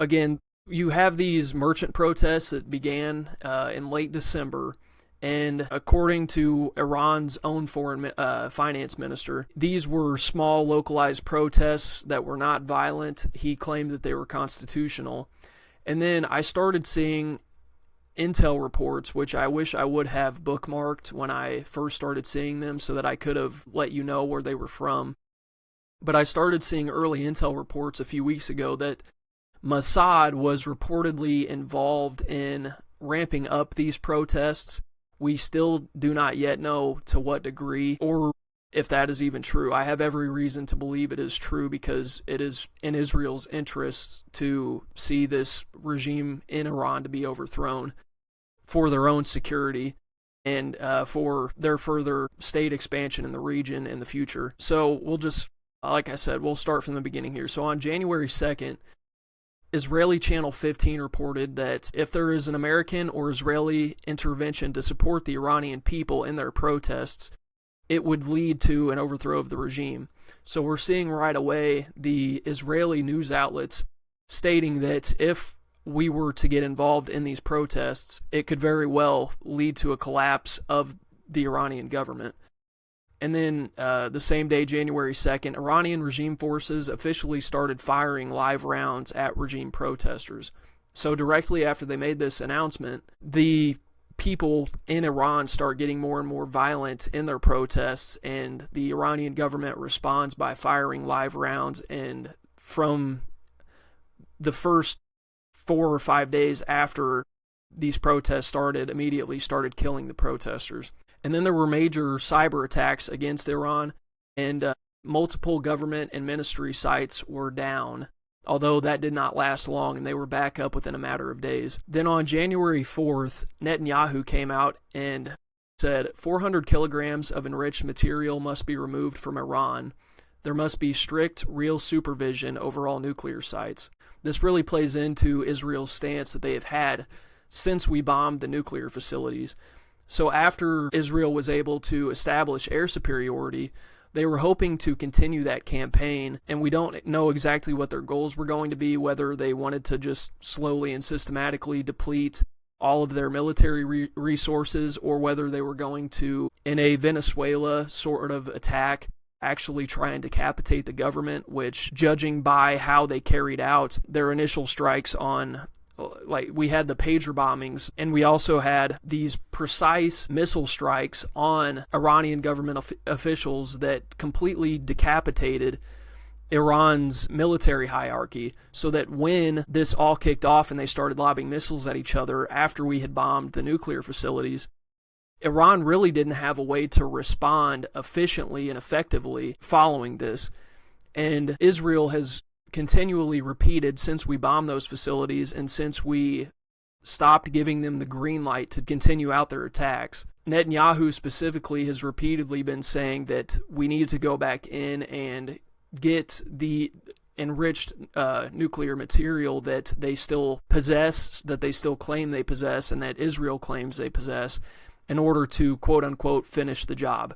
again, you have these merchant protests that began in late December. And according to Iran's own foreign finance minister, these were small, localized protests that were not violent. He claimed that they were constitutional. And then I started seeing intel reports, which I wish I would have bookmarked when I first started seeing them so that I could have let you know where they were from. But I started seeing early intel reports a few weeks ago that Mossad was reportedly involved in ramping up these protests. We still do not yet know to what degree or if that is even true. I have every reason to believe it is true because it is in Israel's interests to see this regime in Iran to be overthrown for their own security and for their further state expansion in the region in the future. So we'll just, like I said, we'll start from the beginning here. So on January 2nd, Israeli Channel 15 reported that if there is an American or Israeli intervention to support the Iranian people in their protests, it would lead to an overthrow of the regime. So we're seeing right away the Israeli news outlets stating that if we were to get involved in these protests, it could very well lead to a collapse of the Iranian government. And then the same day, January 2nd, Iranian regime forces officially started firing live rounds at regime protesters. So directly after they made this announcement, the people in Iran start getting more and more violent in their protests, and the Iranian government responds by firing live rounds. And from the first 4 or 5 days after these protests started, immediately started killing the protesters. And then there were major cyber attacks against Iran, and multiple government and ministry sites were down, although that did not last long, and they were back up within a matter of days. Then on January 4th, Netanyahu came out and said 400 kilograms of enriched material must be removed from Iran. There must be strict, real supervision over all nuclear sites. This really plays into Israel's stance that they have had since we bombed the nuclear facilities. So after Israel was able to establish air superiority, they were hoping to continue that campaign, and we don't know exactly what their goals were going to be, whether they wanted to just slowly and systematically deplete all of their military resources, or whether they were going to, in a Venezuela sort of attack, actually try and decapitate the government, which, judging by how they carried out their initial strikes on, like, we had the pager bombings, and we also had these precise missile strikes on Iranian government officials that completely decapitated Iran's military hierarchy, so that when this all kicked off and they started lobbing missiles at each other after we had bombed the nuclear facilities, Iran really didn't have a way to respond efficiently and effectively following this. And Israel has continually repeated since we bombed those facilities and since we stopped giving them the green light to continue out their attacks. Netanyahu specifically has repeatedly been saying that we need to go back in and get the enriched nuclear material that they still possess, that they still claim they possess, and that Israel claims they possess, in order to, quote-unquote, finish the job.